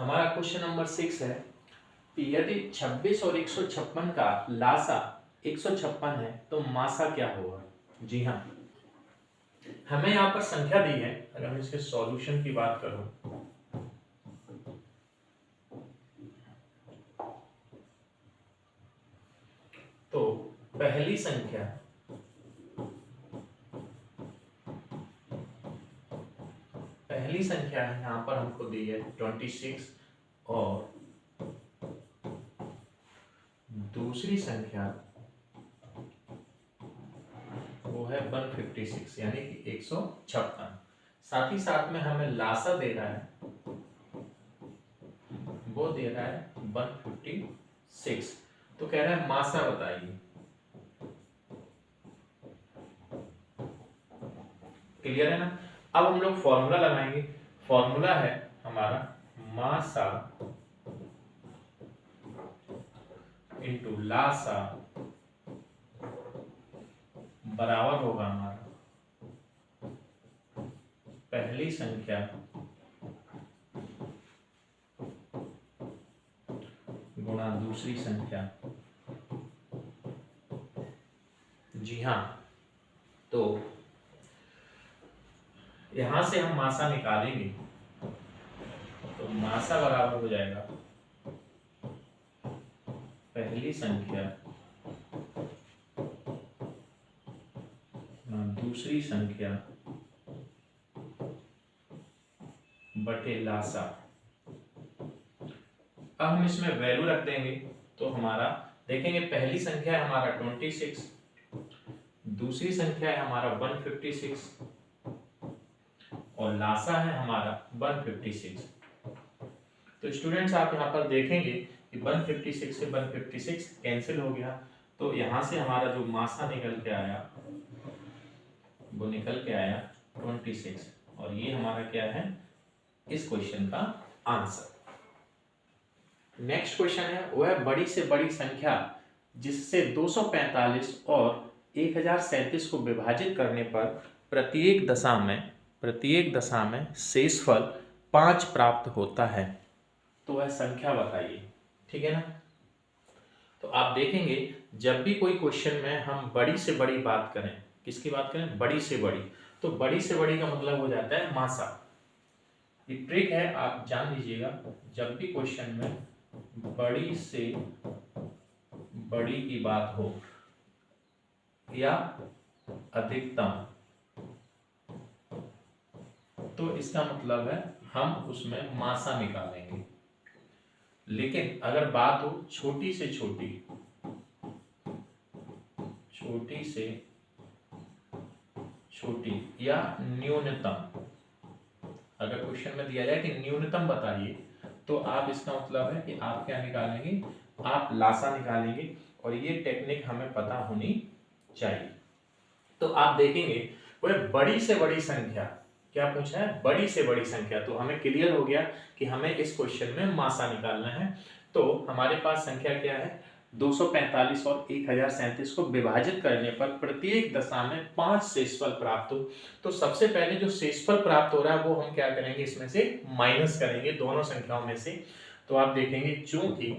हमारा question number 6 है कि यदि 26 और 156 का लासा 156 है तो मासा क्या होगा। जी हाँ, हमें यहाँ पर संख्या दी है। अगर हम इसके सॉल्यूशन की बात करूं तो पहली संख्या है यहाँ पर हमको दी है 26 और दूसरी संख्या वो है 156 यानी कि 156। साथ ही साथ में हमें लासा दे रहा है, वो दे रहा है 156। तो कह रहा है मासा बताइए। क्लियर है ना। अब हम लोग फॉर्मूला लगाएंगे। फॉर्मूला है हमारा मासा इंटू लासा बराबर होगा हमारा पहली संख्या गुणा दूसरी संख्या। जी हाँ, तो यहां से हम मासा निकालेंगे तो मासा बराबर हो जाएगा पहली संख्या दूसरी संख्या बटे लासा। अब हम इसमें वैल्यू रख देंगे तो हमारा देखेंगे पहली संख्या है हमारा 26, दूसरी संख्या है हमारा 156 और लासा है हमारा 156। तो स्टूडेंट्स आप यहाँ पर देखेंगे कि 156 से 156 कैंसिल हो गया, तो यहाँ से हमारा जो मासा निकल के आया वो निकल के आया 26 और ये हमारा क्या है इस क्वेश्चन का आंसर। नेक्स्ट क्वेश्चन है वो है बड़ी से बड़ी संख्या जिससे 245 और 1037 को विभाजित करने पर प्रत्येक दशा में शेषफल 5 प्राप्त होता है, तो वह संख्या बताइए। ठीक है ना। तो आप देखेंगे जब भी कोई क्वेश्चन में हम बड़ी से बड़ी बात करें, किसकी बात करें, बड़ी से बड़ी, तो बड़ी से बड़ी का मतलब हो जाता है मासा। ये ट्रिक है, आप जान लीजिएगा। जब भी क्वेश्चन में बड़ी से बड़ी की बात हो या अधिकतम, तो इसका मतलब है हम उसमें मासा निकालेंगे। लेकिन अगर बात हो छोटी से छोटी या न्यूनतम, अगर क्वेश्चन में दिया जाए कि न्यूनतम बताइए, तो आप इसका मतलब है कि आप क्या निकालेंगे, आप लासा निकालेंगे। और ये टेक्निक हमें पता होनी चाहिए। तो आप देखेंगे वह बड़ी से बड़ी संख्या, क्या पूछा है, बड़ी से बड़ी संख्या। तो हमें क्लियर हो गया कि हमें इस क्वेश्चन में मासा निकालना है। तो हमारे पास संख्या क्या है, 245 और 1037 को विभाजित करने पर प्रत्येक दशा में 5 शेषफल प्राप्त हो। तो सबसे पहले जो शेषफल प्राप्त हो रहा है वो हम क्या करेंगे, इसमें से माइनस करेंगे दोनों संख्याओं में से। तो आप देखेंगे चूंकि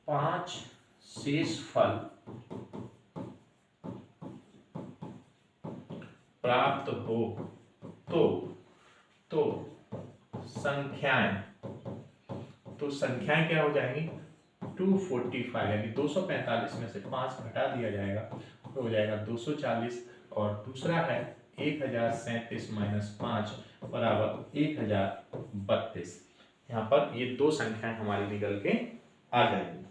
5 शेषफल प्राप्त हो तो संख्याएं क्या हो जाएंगी, 245 यानी 245 में से 5 घटा दिया जाएगा तो हो जाएगा 240। और दूसरा है 1037 माइनस 5 बराबर 1032। यहाँ पर ये दो संख्याएं हमारी निकल के आ जाएंगी।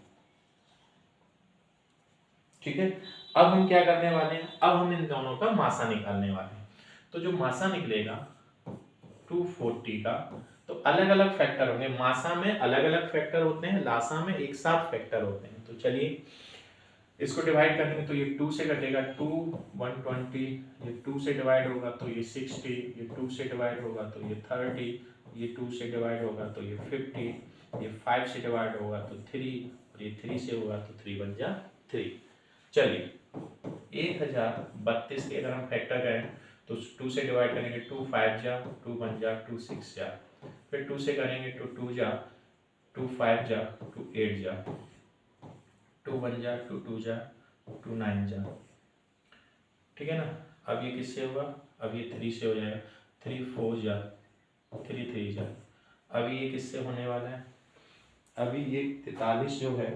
ठीक है। अब हम क्या करने वाले हैं, अब हम इन दोनों का मासा निकालने वाले हैं। तो जो मासा निकलेगा 240 का, तो अलग अलग फैक्टर होंगे। मासा में अलग अलग फैक्टर होते हैं, लासा में एक साथ फैक्टर होते हैं। तो चलिए इसको डिवाइड करेंगे तो ये 2 से कटेगा 2, 120, ये 2 से डिवाइड होगा तो ये 60, ये 2 से डिवाइड होगा तो ये 30, ये 2 से डिवाइड होगा तो ये 50, ये 5 से डिवाइड होगा तो 3, और ये 3 से होगा तो 3 बन जा 3। चलिए 1032 के अगर हम फैक्टर करें तो 2 से डिवाइड करेंगे 2 5 जा 2 1 जा 2 6 जा, फिर 2 से करेंगे तो 2 जा 2 5 जा 2 8 जा 2 1 जा 2 2 जा 2 9 जा, ठीक है ना। अब ये किससे होगा, अब ये 3 से हो जाएगा, 3 4 जा 3 3 जा। अभी ये किससे होने वाला है, अभी ये 43 जो है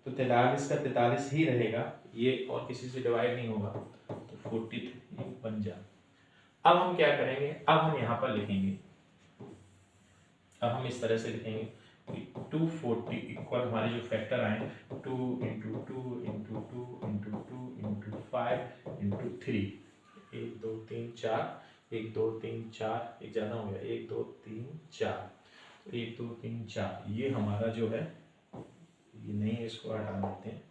तो 43 का 43 ही रहेगा, ये और किसी से डिवाइड नहीं होगा, तो 43 बन जा। अब हम क्या करेंगे, अब हम यहाँ पर लिखेंगे, अब हम इस तरह से लिखेंगे 240 इक्वल हमारे जो फैक्टर आए 2 into 2 into 2 into 2 into 5 into 3, 1 2 3 4, 1 2 3 4, एक ज़्यादा हो गया, 1 2 3 4, 1 2 3 4, ये हमारा जो है, ये नहीं है, इसको हटा देते हैं।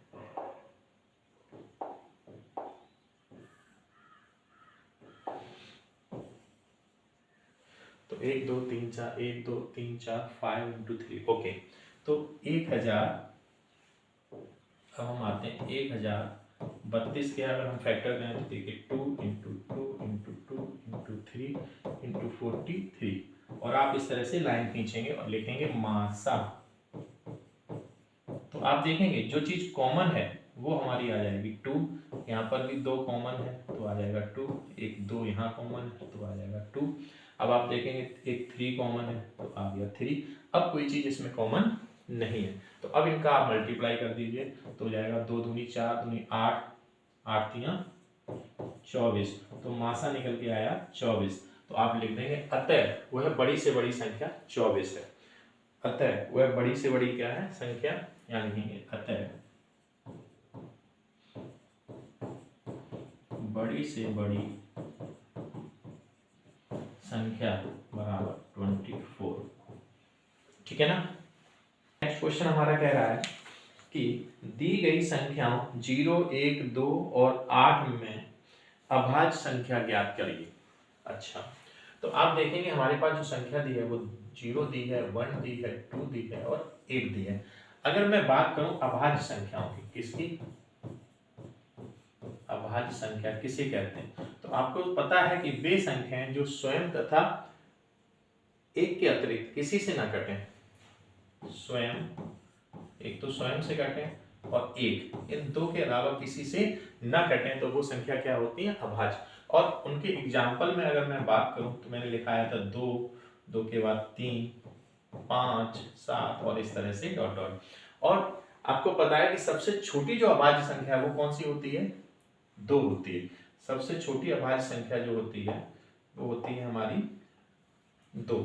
तो 1 2 3 4, 1 2 3 4 5 इंटू 3, ओके। तो 1000, अब हम आते हैं 1032 के अगर हम फैक्टर करें तो देखिए 2 इंटू 2 इंटू 2 इंटू 3 इंटू 43, और आप इस तरह से लाइन खींचेंगे और लिखेंगे मासा। तो आप देखेंगे जो चीज कॉमन है वो हमारी आ जाएगी 2, यहाँ पर भी 2 कॉमन है तो आ जाएगा 2, एक 2 यहाँ कॉमन है तो आ जाएगा 2। अब आप देखेंगे एक 3 कॉमन है तो आ गया 3। अब कोई चीज इसमें कॉमन नहीं है, तो अब इनका आप मल्टीप्लाई कर दीजिए तो हो जाएगा 2 दूनी 4 दूनी 8, 8 तियां 24, तो मासा निकल के आया 24। तो आप लिख देंगे अतः वह बड़ी से बड़ी संख्या 24 है। अतः वह बड़ी से बड़ी क्या है संख्या, यहाँ लिखेंगे अतः बड़ी से बड़ी संख्या बराबर 24, ठीक है ना। नेक्स्ट क्वेश्चन हमारा कह रहा है कि दी गई संख्याओं 0 1 2 और 8 में अभाज्य संख्या ज्ञात करिए। अच्छा, तो आप देखेंगे हमारे पास जो संख्या दी है वो 0 दी है, 1 दी है, 2 दी है और 8 दी है। अगर मैं बात करूं अभाज्य संख्याओं की, किसकी, अभाज्य संख्या किसे कहते हैं, तो आपको पता है कि वे संख्याएं जो स्वयं तथा एक के अतिरिक्त किसी से ना कटें, स्वयं, एक तो स्वयं से कटें और एक, इन दो के अलावा किसी से ना कटें, तो वो संख्या क्या होती है अभाज्य। और उनके एग्जाम्पल में अगर मैं बात करूं तो मैंने लिखाया था 2, 2 के बाद 3, 5, 7 और इस तरह से डॉट डॉट। और आपको पता है कि सबसे छोटी जो अभाज्य संख्या है वो कौन सी होती है, 2 होती है। सबसे छोटी अभाज्य संख्या जो होती है वो होती है हमारी 2।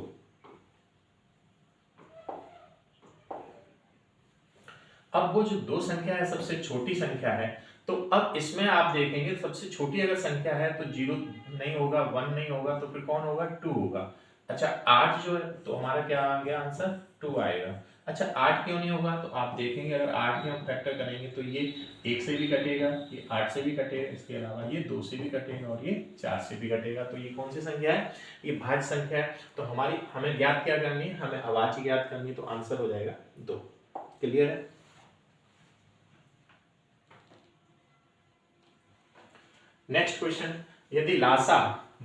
अब वो जो 2 संख्या है सबसे छोटी संख्या है, तो अब इसमें आप देखेंगे सबसे छोटी अगर संख्या है तो 0 नहीं होगा, 1 नहीं होगा, तो फिर कौन होगा, 2 होगा। अच्छा 8 जो है तो हमारा क्या आ गया आंसर, 2 आएगा। अच्छा 8 क्यों नहीं होगा, तो आप देखेंगे अगर 8 की हम फैक्टर करेंगे तो ये 1 से भी कटेगा, ये 8 से भी कटेगा, इसके अलावा ये 2 से भी कटेगा और ये 4 से भी कटेगा। तो ये कौन सी संख्या है, ये भाज्य संख्या है। तो हमारी हमें ज्ञात क्या करनी है, हमें अभाज्य ज्ञात करनी है, तो आंसर हो जाएगा 2। क्लियर है। नेक्स्ट क्वेश्चन, यदि लासा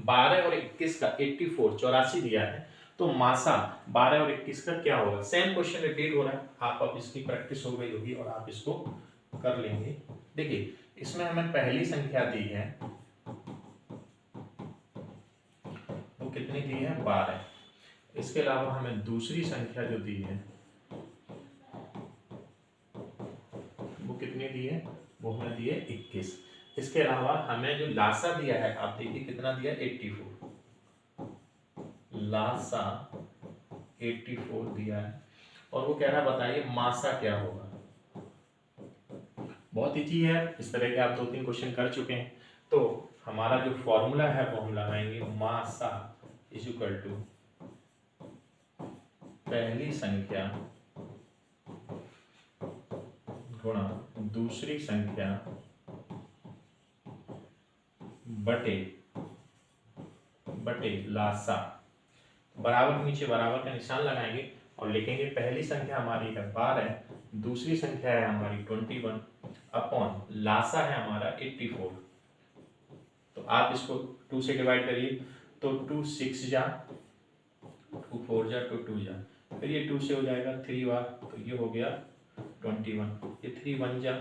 12 और 21 का 84 दिया है तो मासा 12 और 21 का क्या होगा। सेम क्वेश्चन रिपीट हो रहा है, आप अब इसकी प्रैक्टिस हो गई होगी और आप इसको कर लेंगे। देखिए इसमें हमें पहली संख्या दी है वो कितनी दी है, 12। इसके अलावा हमें दूसरी संख्या जो दी है वो कितनी दी है, वो हमें दी है 21। इसके अलावा हमें जो लासा दिया है आप देखिए कितना दिया, 84। लासा 84 दिया है और वो कह रहा है बताइए मासा क्या होगा। बहुत इजी है, इस तरह के आप 2-3 क्वेश्चन कर चुके हैं। तो हमारा जो फॉर्मूला है वो हम लगाएंगे, मासा इज इक्वल टू पहली संख्या गुणा दूसरी संख्या बटे लासा। बराबर के नीचे बराबर का निशान लगाएंगे और लिखेंगे पहली संख्या हमारी है 12, दूसरी संख्या है हमारी 21 अपॉन लासा है हमारा 84। तो आप इसको 2 से डिवाइड करिए तो 2 6 जा 2 4 जा 2 2 जा, फिर ये 2 से हो जाएगा 3 बार, तो ये हो गया 21, ये 3 1 जा,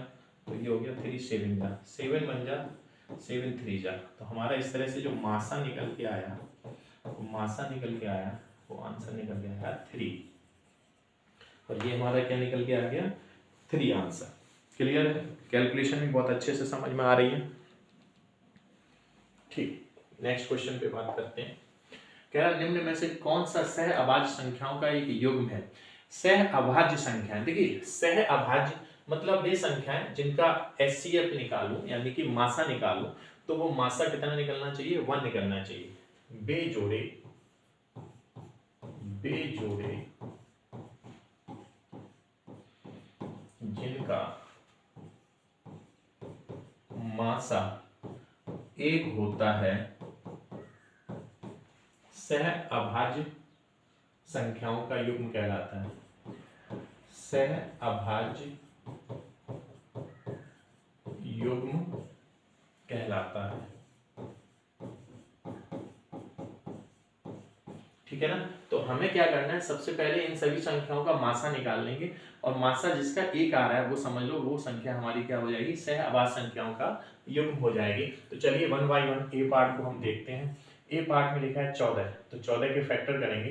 तो ये हो गया 3 7 जा, 7 1 जा 7 3 जा। तो हमारा इस तरह से जो मासा निकल के आया, वो मासा निकल के आया, वो आंसर निकल के आया 3, और ये हमारा क्या निकल के आ गया 3 आंसर। क्लियर है? कैलकुलेशन भी बहुत अच्छे से समझ में आ रही है। ठीक, नेक्स्ट क्वेश्चन पे बात करते हैं। कह रहा निम्न में से कौन सा सह अभाज्य संख्याओं का एक युग्म है? सह अभाज्य संख्याएं, देखिए सह अभाज्य मतलब वे संख्याएं जिनका एचसीएफ निकालूं यानी कि मासा निकालूं, तो वो मासा कितना निकलना चाहिए? 1 निकलना चाहिए। बेजोड़े जिनका मासा 1 होता है सह अभाज्य संख्याओं का युग्म कहलाता है। सह अभाज्य युग्म कहलाता है। ठीक है ना? तो हमें क्या करना है, सबसे पहले इन सभी संख्याओं का मासा निकाल लेंगे, और मासा जिसका 1 आ रहा है वो समझ लो वो संख्या हमारी क्या हो जाएगी? सह अभाज्य संख्याओं का युग्म हो जाएगी। तो चलिए 1 बाय 1 ए पार्ट को हम देखते हैं। ए पार्ट में लिखा है 14, तो 14 के फैक्टर करेंगे,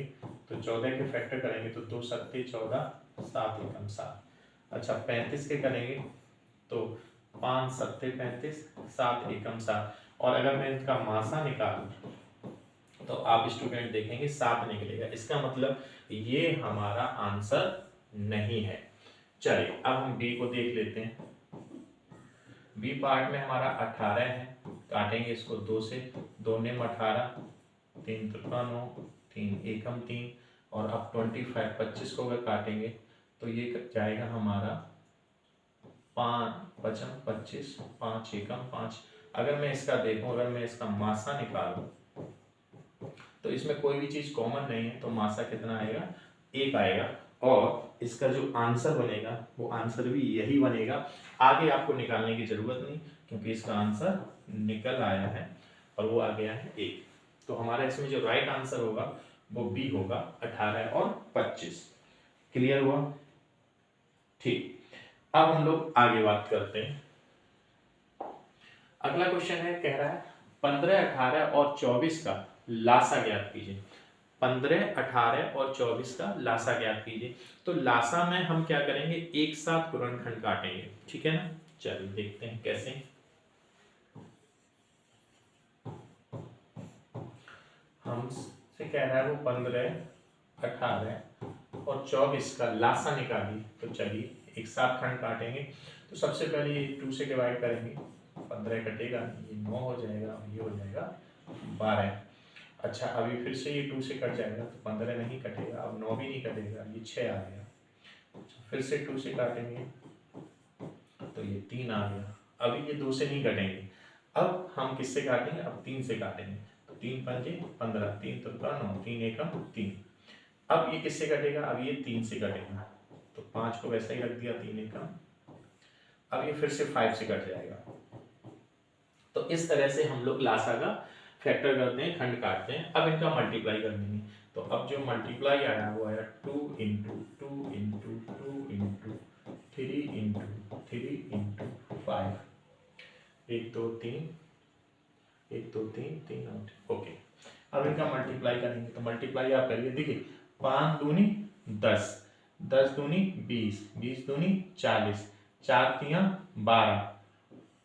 तो 14 के फैक्टर करेंगे तो 2 सत्ते 14, 7 एकम 7। अच्छा 35 के करेंगे तो 5 सत्ते 35, 7 एकम 7, और अगर मैं इनका मासा निकालूं तो आप स्टूडेंट देखेंगे 7 निकलेगा। इसका मतलब ये हमारा आंसर नहीं है। चलिए अब हम बी को देख लेते हैं। बी पार्ट में हमारा 18 है, काटेंगे इसको 2 से, 2 ने 18, 3 त्रिका 9, 3 एकम 3, और अब 25 25 को अगर काटेंगे तो ये जाएगा हमारा 5 पचम 25, 5 एकम 5। अगर मैं इसका देखूं, अगर मैं इसका मासा निकालूं तो इसमें कोई भी चीज कॉमन नहीं है, तो मासा कितना आएगा? 1 आएगा, और इसका जो आंसर बनेगा वो आंसर भी यही बनेगा। आगे आपको निकालने की जरूरत नहीं, क्योंकि इसका आंसर निकल आया है और वो आ गया है 1। तो हमारा इसमें जो राइट आंसर होगा वो बी होगा, 18 और 25। क्लियर हुआ? ठीक, अब हम लोग आगे बात करते हैं। अगला क्वेश्चन है, कह रहा है 15 18 और 24 का लासा ज्ञात कीजिए। 15 18 और 24 का लासा ज्ञात कीजिए। तो लासा में हम क्या करेंगे? एक साथ गुणनखंड काटेंगे। ठीक है ना? चलिए देखते हैं कैसे। हमसे कह रहा है वो 15 18 और 24 का लासा निकालिए। तो चलिए एक साथ खंड काटेंगे। तो सबसे पहले ये 2 से डिवाइड करेंगे, 15 कटेगा, ये 9 हो जाएगा, और ये हो जाएगा 12। अच्छा अभी फिर से ये 2 से कट जाएगा, तो 15 नहीं कटेगा, अब 9 भी नहीं कटेगा, ये 6 आ गया। अच्छा, फिर से 2 से काटेंगे तो ये 3 आ गया। अभी ये 2 से नहीं कटेंगे, अब हम किससे काटेंगे? अब 3 से काटेंगे। तो 3 पंजे 15, 3 तुका 9, 3 एकम 3। अब ये किससे कटेगा? अब ये 3 से कटेगा, तो 5 को वैसा ही रख दिया, 3 एकम। अब ये फिर से 5 से कट जाएगा। तो इस तरह से हम लोग लासा का फैक्टर करते हैं, खंड काटते हैं। अब इनका मल्टीप्लाई कर देंगे। तो अब जो मल्टीप्लाई आया वो आया 2 into 2 into 2 into 3 into 3 into 5। 1 2 3, 1 2 3, 3 8। Okay, अब इनका मल्टीप्लाई करेंगे। तो मल्टीप्लाई आप करिए, देखिए 5 दूनी 10, 10 दूनी 20, 20 दूनी 40, 4 तियां 12,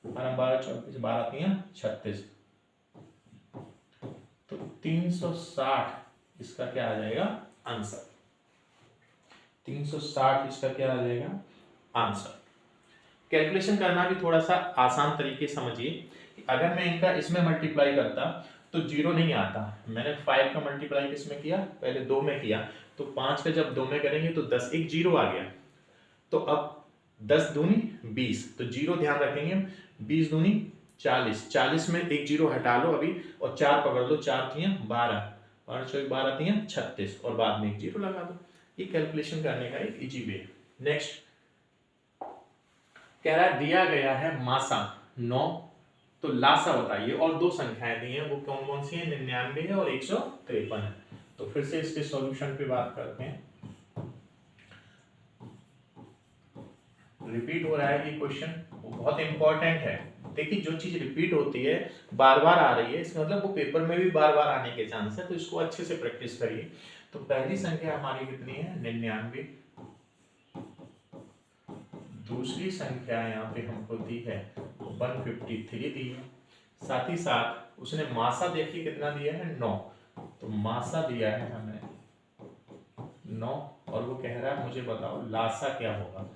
12 24, 12 तियां 36। तो 360 इसका क्या आ जाएगा? आंसर। 360 इसका क्या आ जाएगा? आंसर। कैलकुलेशन करना भी थोड़ा सा आसान तरीके समझिए। अगर मैं इनका इसमें मल्टीप्लाई करता तो 0 नहीं आता। मैंने 5 का मल्टीप्लाई किसमें किया? पहले 2 में किया। तो 5 का जब 2 में करेंगे तो 10 एक 0 आ गया। तो अब 10 दूनी 20, तो 0 ध्यान रखेंगे। 20 दूनी 40, 40 में एक 0 हटा लो अभी, और 4 पकड़ लो, 4 तियां 12, 12 तियां 36, और बाद में एक 0 लगा दो। ये कैलकुलेशन करने का एक इजी वे। नेक्स्ट कह रहा है दिया गया है मासा 9, तो लासा बताइए। और 2 संख्याएं दी हैं, वो कौन कौन सी हैं? 99 है और 153 है। तो तो फिर से इसके सॉल्यूशन पे बात करते हैं। रिपीट हो रहा है ये क्वेश्चन, वो बहुत इंपॉर्टेंट है। देखिए जो चीज रिपीट होती है, बार बार आ रही है, इसका मतलब वो पेपर में भी बार बार आने के चांस है, तो इसको अच्छे से प्रैक्टिस करिए। तो पहली संख्या हमारी कितनी है 99, दूसरी संख्या यहाँ पे हमको दी है 153 दी है, साथ ही साथ उसने मासा देखिए कितना दिया है 9, तो मासा दिया है हमें 9, और वो कह रहा है मुझे बताओ लासा क्या होगा।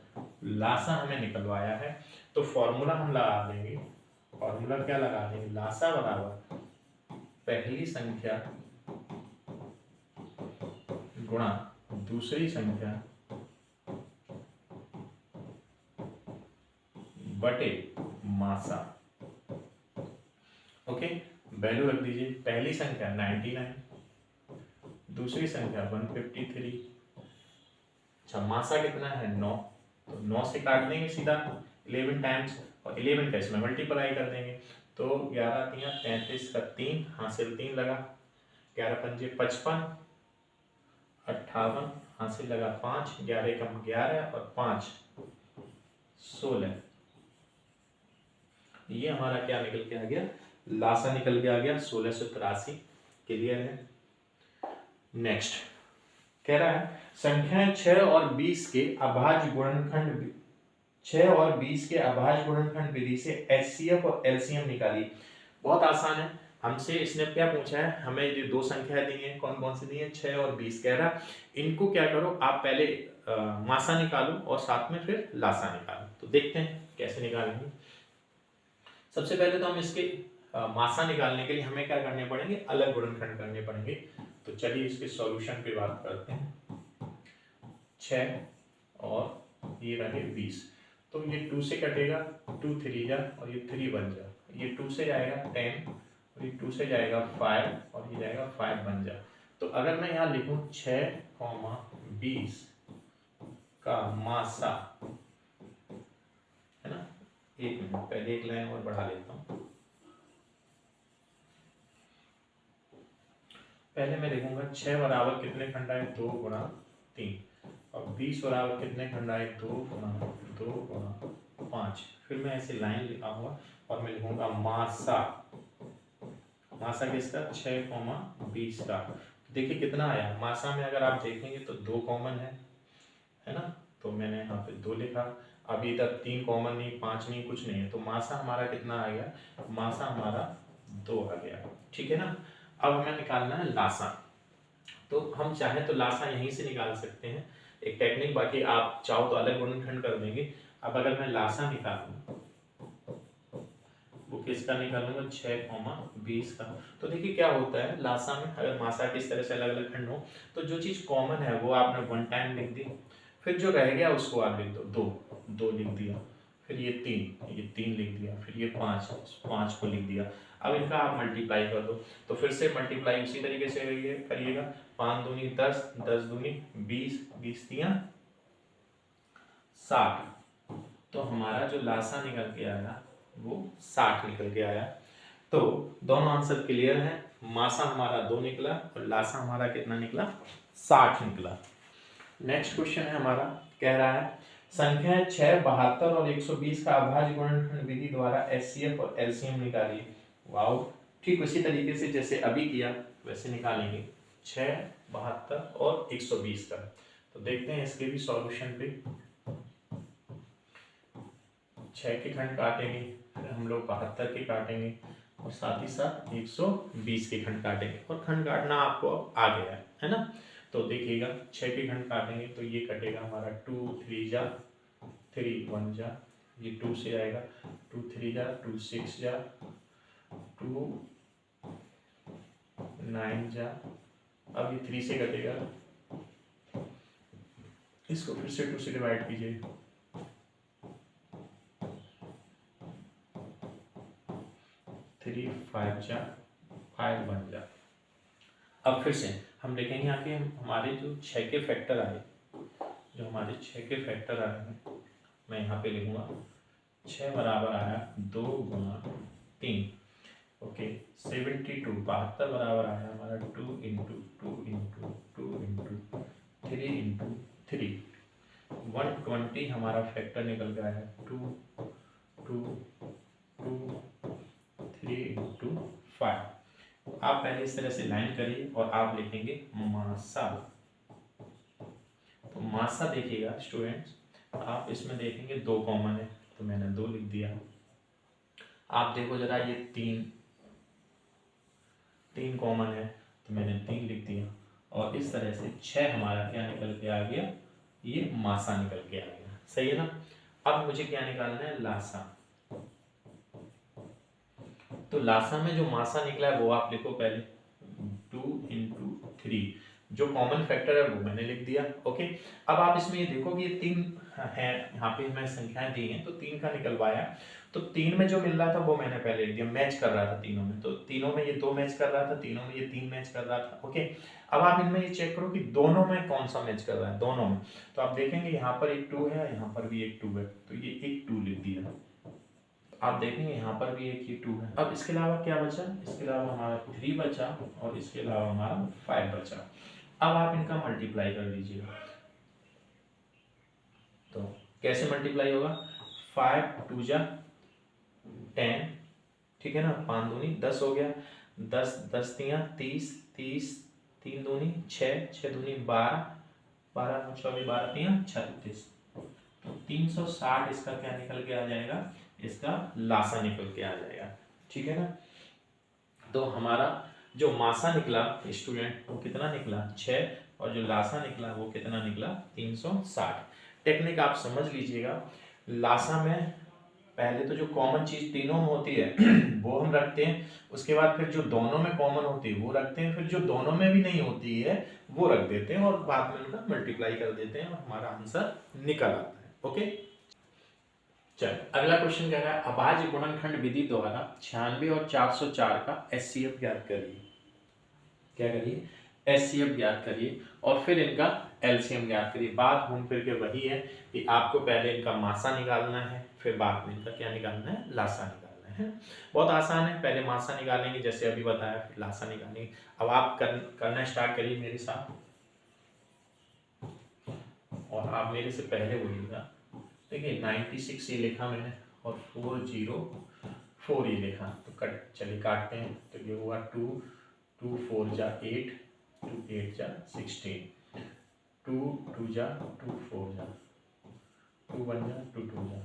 लासा हमें निकलवाया है, तो फॉर्मूला हम लगा देंगे। फॉर्मूला क्या लगा देंगे, लासा बराबर पहली संख्या गुणा दूसरी संख्या बटे मासा। ओके, वैल्यू रख दीजिए। पहली संख्या 99, दूसरी संख्या 153, अच्छा मासा कितना है 9, तो 9 से काट देंगे सीधा 11 टाइम्स, और 11 का इसमें मल्टीप्लाई कर देंगे, तो 11 तियां 33 का 3 हासिल 3 लगा, 11 पंजे 55, 58 हासिल लगा 5, 11 कम 11 और 5 16, ये हमारा क्या निकल के आ गया, लासा निकल के आ गया 1683। क्लियर है। नेक्स्ट कह रहा है संख्याएं 6 और 20 के अभाज्य गुणनखंड 6 और 20 के अभाज्य गुणनखंड विधि से एचसीएफ और एलसीएम निकाली। बहुत आसान है, हमसे इसने क्या पूछा है, हमें ये दो संख्याएं दी हैं, कौन कौन सी दी हैं 6 और 20, कह रहा इनको क्या करो आप पहले मासा निकालो और साथ में फिर लासा निकालो। तो देखते हैं कैसे निकालेंगे। सबसे पहले तो हम इसके मासा निकालने के लिए हमें क्या करने पड़ेंगे, अलग गुणनखंड करने पड़ेंगे। तो चलिए इसके सॉल्यूशन पे बात करते हैं। 6 और ये रहे 20, तो ये 2 से कटेगा, 2 3 जा और ये 3 बन जा, ये 2 से जाएगा 10 और ये 2 से जाएगा 5 और ये जाएगा 5 बन जा। तो अगर मैं यहाँ लिखूं 6,20 का मासा, है ना, एक मिनट पहले एक लाइन और बढ़ा लेता हूँ। पहले मैं लिखूंगा 6 बराबर कितने खंड आए 2 गुणा 3, और 20 बराबर कितने खंड आए 2 गुणा 5। फिर मैं ऐसे लाइन लिखाऊंगा और मैं लिखूंगा मासा, मासा किसका 6,20 का। देखिए कितना आया मासा में, अगर आप देखेंगे तो 2 कॉमन है ना, तो मैंने यहाँ पे 2 लिखा। अभी इधर 3 कॉमन नहीं, 5 नहीं, कुछ नहीं है, तो मासा हमारा कितना आ गया, मासा हमारा 2 आ गया। ठीक है ना। अब हमें निकालना है लासा, तो हम चाहे तो लासा यहीं से निकाल सकते हैं, एक टेक्निक, बाकी आप चाहो तो अलग गुणनखंड कर देंगे। अब अगर मैं लासा निकालूं, वो किसका निकालूंगा 6,20 का, तो देखिए क्या होता है लासा में, अगर मासा के इस तरह से अलग अलग खंड हो तो जो चीज कॉमन है वो आपने 1 टाइम लिख दी, फिर जो रह गया उसको आप लिख दो 2 लिख दिया, फिर ये 3 लिख दिया, फिर ये 5 को लिख दिया। अब इनका आप मल्टीप्लाई कर दो, तो फिर से मल्टीप्लाई उसी तरीके से करिएगा, 5 दूनी 10, 10 दूनी 20, 20 तियां 60, तो हमारा जो लासा निकल के आया वो 60 निकल के आया। तो दोनों आंसर क्लियर हैं, मासा हमारा 2 निकला और लासा हमारा कितना निकला 60 निकला। नेक्स्ट क्वेश्चन है हमारा, कह रहा है संख्या 6, 72 और 120 का अभाज्य गुणनखंड विधि द्वारा एचसीएफ और एलसीएम निकालिए। वाओ, ठीक उसी तरीके से जैसे अभी किया वैसे निकालेंगे 6, 72 और 120 का। तो देखते हैं इसके भी सॉल्यूशन पे। 6 के खंड काटेंगे, फिर हम लोग 72 के काटेंगे और साथ ही साथ 120 के खंड काटेंगे, और खंड काटना आपको अब आ गया है ना। तो देखिएगा 6 के खंड काटेंगे तो ये कटेगा हमारा 2 3 जा 3 1 जा, ये 2 से आएगा 2 3 जा 2 6 जा 2 9 जा, अब ये 3 से कटेगा, इसको फिर से 2 से डिवाइड कीजिए, 3 5 जा 5 बन जा। अब फिर से हम देखेंगे यहाँ के हमारे जो 6 के फैक्टर आए, जो हमारे 6 के फैक्टर आए हैं, मैं यहाँ पे लिखूंगा 6 बराबर आया 2 गुणा 3, ओके 72 72 बराबर आया हमारा 2 इंटू 2 इंटू 2 इंटू 3 इंटू 3 120 हमारा फैक्टर निकल गया है 2 2 2 3 इंटू 5। आप पहले इस तरह से लाइन करिए और आप लिखेंगे मासा। तो मासा देखिएगा स्टूडेंट्स, आप इसमें देखेंगे 2 कॉमन है तो मैंने 2 लिख दिया। आप देखो जरा ये 3 कॉमन है तो मैंने 3 लिख दिया। और इस तरह से 6 हमारा क्या निकल के आ गया, ये मासा निकल के आ गया। सही है ना। अब मुझे क्या निकालना है, लासा। तो लासा में जो मासा निकला है वो आप लिखो पहले 2 इंटू 3, जो कॉमन फैक्टर है वो मैंने लिख दिया। ओके, अब आप इसमें ये देखो कि ये 3 है, यहाँ पे हमें संख्याएं दी हैं तो 3 का निकलवाया। तो 3 में जो मिल रहा था वो मैंने पहले लिख दिया, मैच कर रहा था तीनों में। तो तीनों में ये 2 मैच कर रहा था, तीनों में ये 3 मैच कर रहा था। ओके, अब आप इनमें ये चेक करो कि दोनों में कौन सा मैच कर रहा है, दोनों में। तो आप देखेंगे यहाँ पर एक 2 है, यहाँ पर भी एक 2 है, तो ये एक 2 लिख दिया। आप देखेंगे यहाँ पर भी एक ही 2 है। अब इसके अलावा क्या बचा, इसके अलावा हमारा 3 बचा और इसके अलावा हमारा 5 बचा। अब आप इनका मल्टीप्लाई कर लीजिएगा। तो कैसे मल्टीप्लाई होगा, 5 2 जा 10, ठीक है ना, 5 दूनी 10 हो गया, 10 10 तियां 30, 30 3 दूनी 6, 6 दूनी 12, 12 24 12 तियां 36। तो 360 इसका क्या निकल के आ जाएगा, इसका लासा निकल के आ जाएगा। ठीक है ना। तो हमारा जो मासा निकला स्टूडेंट वो कितना निकला 6, और जो लासा निकला वो कितना निकला 360। टेक्निक आप समझ लीजिएगा। लासा में पहले तो जो कॉमन चीज तीनों में होती है वो हम रखते हैं, उसके बाद फिर जो दोनों में कॉमन होती है वो रखते हैं, फिर जो दोनों में भी नहीं होती है वो रख देते हैं और बाद में उनका मल्टीप्लाई कर देते हैं और हमारा आंसर निकल आता है। ओके, चल अगला क्वेश्चन कह रहा है अभाज्य गुणनखंड विधि द्वारा 96 और 404 का एचसीएफ ज्ञात करिए। क्या करिए, एचसीएफ ज्ञात करिए और फिर इनका एलसीएम ज्ञात करिए। बात घूम फिर के वही है कि आपको पहले इनका मासा निकालना है, फिर बाद में इनका क्या निकालना है, लासा निकालना है। बहुत आसान है, पहले मासा निकालेंगे जैसे अभी बताया, फिर लासा निकालेंगे। अब आप करना स्टार्ट करिए मेरे साथ और आप मेरे से पहले बोलिएगा। देखिए 96 ये लिखा मैंने और 404 ये लिखा, तो कट चलिए काटते हैं। तो ये हुआ 2 2 4 जा 8 2 8 जा 16 2 2 जा 2 4 जा 2 1 जा 2 2 जा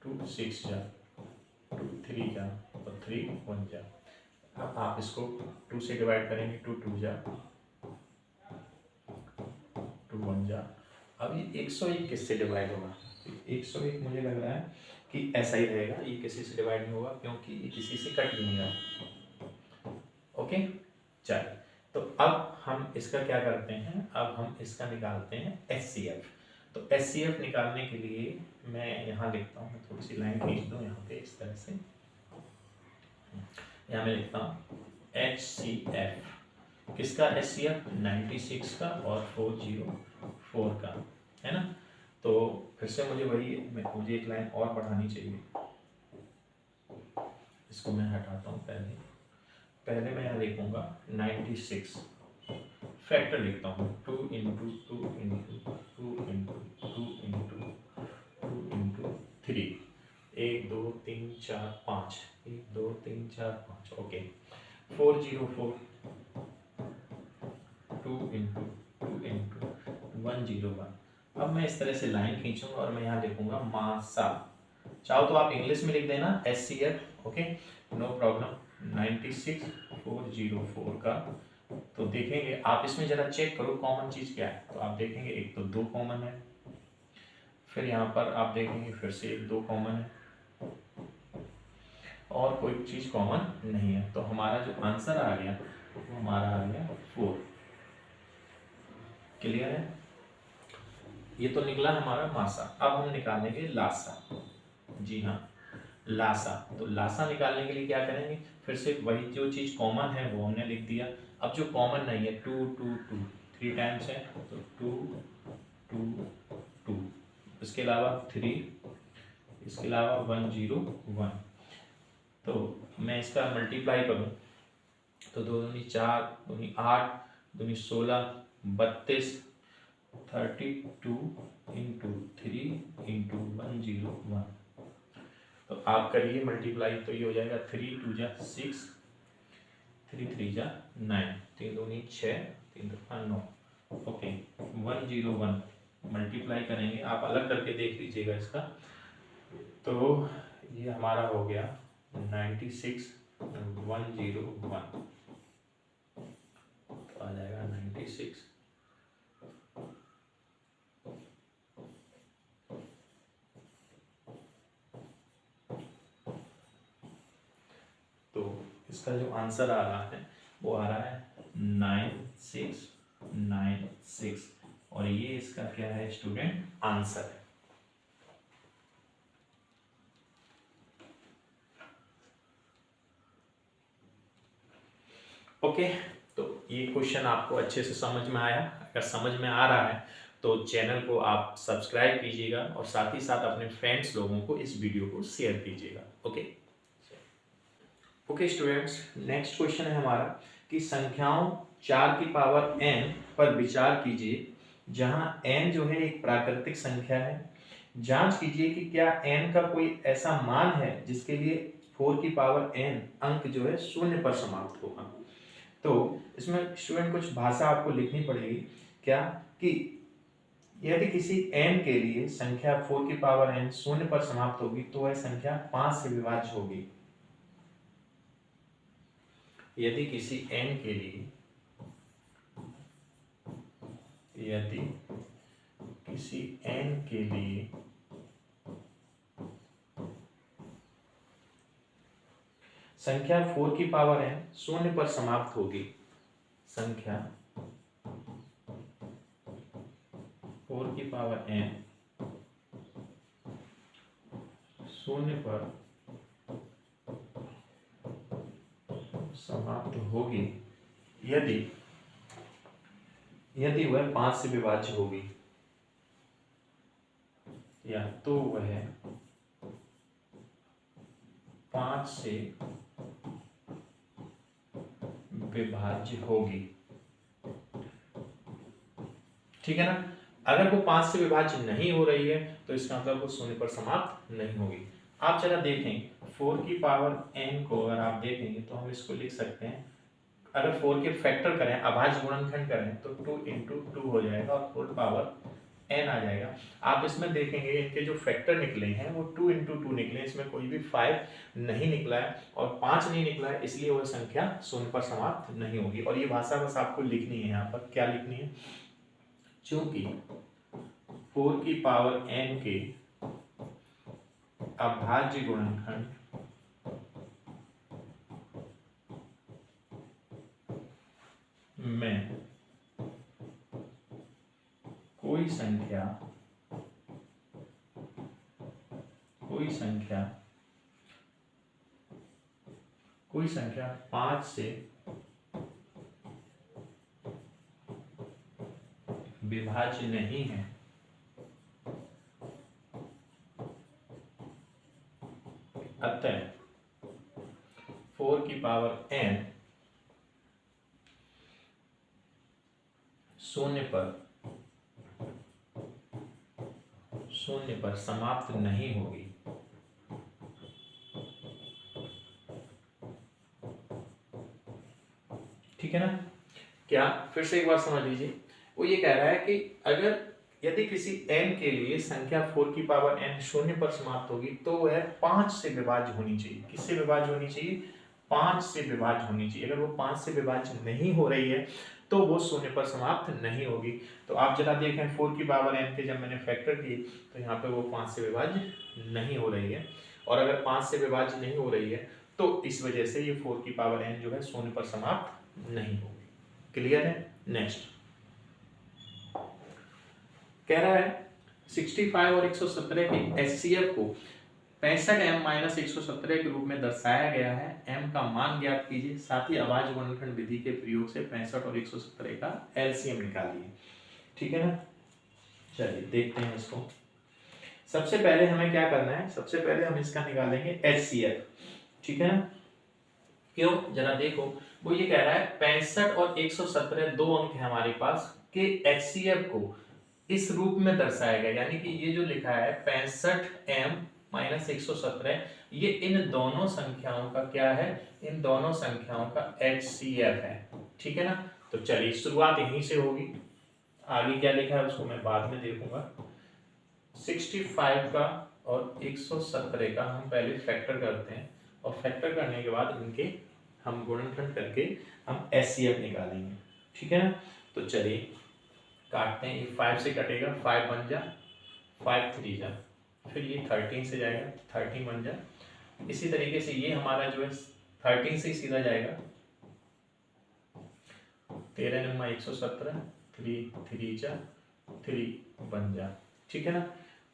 2 6 जा 2 3 जा और 3 1 जा। अब आप इसको 2 से डिवाइड करेंगे, 2 2 जा 2 1 जा। अब ये 101 किससे डिवाइड होगा, 101 मुझे लग रहा है कि ऐसा ही रहेगा, ये किसी से डिवाइड नहीं होगा क्योंकि ये किसी से कट भी नहीं रहा। ओके, चलिए तो अब हम इसका क्या करते हैं, अब हम इसका निकालते हैं एचसीएफ। तो एचसीएफ निकालने के लिए मैं यहाँ लिखता हूँ, थोड़ी सी लाइन खींच दूँ यहाँ पे इस तरह से। यहाँ मैं लिखता हूँ एचसीएफ किसका, एचसीएफ 96 का और 404 का, है ना। तो फिर से मुझे मुझे एक लाइन और बढ़ानी चाहिए, इसको मैं हटाता हूँ। पहले मैं यहाँ लिखूंगा 96 फैक्टर लिखता हूँ 2 into 2 into 2 into 2 into 2 into 3 1 2 3 4 5 1 2 3 4 5। Okay 404 2 into 2 into 101। अब मैं इस तरह से लाइन खींचूंगा और मैं यहाँ लिखूंगा मासा। चाहो तो आप इंग्लिश में लिख देना एचसीएफ, ओके नो प्रॉब्लम। 96 404 का, तो देखेंगे आप इसमें जरा चेक करो कॉमन चीज क्या है। तो आप देखेंगे एक तो 2 कॉमन है, फिर यहाँ पर आप देखेंगे फिर से एक 2 कॉमन है और कोई चीज कॉमन नहीं है। तो हमारा जो आंसर आ गया वो हमारा आ गया 4। क्लियर है, ये तो निकला हमारा मासा। अब हम निकालेंगे लासा। जी हाँ लासा। तो लासा निकालने के लिए क्या करेंगे, फिर से वही जो चीज कॉमन है वो हमने लिख दिया। अब जो कॉमन नहीं है 2 2 2 3 टाइम्स है तो 2 2 2, इसके अलावा 3, इसके अलावा 1 0 1। तो मैं इसका मल्टीप्लाई करूँ तो 2 दूनी 4, 2 दूनी 8, 2 दूनी 16, 32, 32 इंटू 3 इंटू 101। तो आप करिए मल्टीप्लाई तो ये हो जाएगा 3 2 जा 6, 3 3 जा 9, 3 दूनी 6, 3 दूनी 9। ओके 101 मल्टीप्लाई करेंगे, आप अलग करके देख लीजिएगा इसका। तो ये हमारा हो गया 96 101, तो आ जाएगा 96। तो इसका जो आंसर आ रहा है वो आ रहा है 9696, और ये इसका क्या है स्टूडेंट, आंसर है। ओके तो ये क्वेश्चन आपको अच्छे से समझ में आया? अगर समझ में आ रहा है तो चैनल को आप सब्सक्राइब कीजिएगा और साथ ही साथ अपने फ्रेंड्स लोगों को इस वीडियो को शेयर कीजिएगा। ओके स्टूडेंट्स, नेक्स्ट क्वेश्चन है हमारा कि संख्याओं 4 की पावर n पर विचार कीजिए जहां n जो है एक प्राकृतिक संख्या है। जांच कीजिए कि क्या n का कोई ऐसा मान है जिसके लिए 4 की पावर n अंक जो है शून्य पर समाप्त होगा। तो इसमें स्टूडेंट कुछ भाषा आपको लिखनी पड़ेगी, क्या कि यदि किसी n के लिए संख्या 4 की पावर n शून्य पर समाप्त होगी तो वह संख्या 5 से विभाज्य होगी। यदि किसी n के लिए संख्या 4 की पावर n शून्य पर समाप्त होगी, संख्या 4 की पावर n शून्य पर समाप्त होगी यदि वह 5 से विभाज्य होगी, या तो वह 5 से विभाज्य होगी। ठीक है ना। अगर वो 5 से विभाज्य नहीं हो रही है तो इसका मतलब वो शून्य पर समाप्त नहीं होगी। आप जरा देखें 4 की पावर n को अगर आप देखेंगे तो हम इसको लिख सकते हैं, अगर 4 के फैक्टर करें, अभाज्य गुणनखंड करें तो 2 इंटू 2 हो जाएगा और 4 पावर n आ जाएगा। आप इसमें देखेंगे इनके जो फैक्टर निकले हैं वो 2 इंटू 2 निकले, इसमें कोई भी 5 नहीं निकला है और 5 नहीं निकला है, इसलिए वह संख्या शून्य पर समाप्त नहीं होगी। और ये भाषा बस आपको लिखनी है, यहाँ पर क्या लिखनी है, चूंकि 4 की पावर n के अभाज्य गुणनखंड में कोई संख्या 5 से विभाज्य नहीं है, अतः 4 की पावर n शून्य पर समाप्त नहीं होगी। ठीक है ना। क्या, फिर से एक बार समझ लीजिए, वो ये कह रहा है कि अगर यदि किसी n के लिए संख्या 4 की पावर n शून्य पर समाप्त होगी तो वह 5 से विभाज्य होनी चाहिए। किससे विभाज्य होनी चाहिए, 5 से विभाज्य होनी चाहिए। अगर वो 5 से विभाज्य नहीं हो रही है तो वो शून्य पर समाप्त नहीं होगी। तो आप जरा देखें 4 की पावर n के जब मैंने फैक्टर किए तो यहाँ पे वो 5 से विभाज्य नहीं हो रही है, और अगर 5 से विभाज्य नहीं हो रही है तो इस वजह से ये 4 की पावर n जो है शून्य पर समाप्त नहीं होगी। क्लियर है। नेक्स्ट कह रहा है 65 और 117 के HCF को 65m-117 के रूप में दर्शाया गया है। m का मान ज्ञात कीजिए, साथ ही अभाज्य गुणनखंड विधि के प्रयोग से 65 और 117 का LCM निकालिए। ठीक है ना। चलिए देखते हैं इसको। सबसे पहले हमें क्या करना है, सबसे पहले हम इसका निकालेंगे HCF। ठीक है ना। क्यों, जरा देखो। वो ये कह रहा है 65 और 117 दो अंक है हमारे पास के HCF को इस रूप में दर्शाया गया, यानी कि ये जो लिखा है 65m माइनस 117, ये इन दोनों संख्याओं का क्या है, इन दोनों संख्याओं का HCF है। ठीक है ना। तो चलिए शुरुआत यहीं से होगी, आगे क्या लिखा है उसको मैं बाद में देखूंगा। 65 का और 117 का हम पहले फैक्टर करते हैं, और फैक्टर करने के बाद इनके हम गुणनखंड करके हम HCF निकालेंगे। ठीक है ना। तो चलिए काटते हैं, ये 5 से कटेगा, 5 बन जा, 5 3 जा, फिर ये 13 से जाएगा, 13 बन जा। इसी तरीके से ये हमारा जो है 13 से ही सीधा जाएगा, 13 नंबर 117, 3 3 जा, 3 बन जा। ठीक है ना।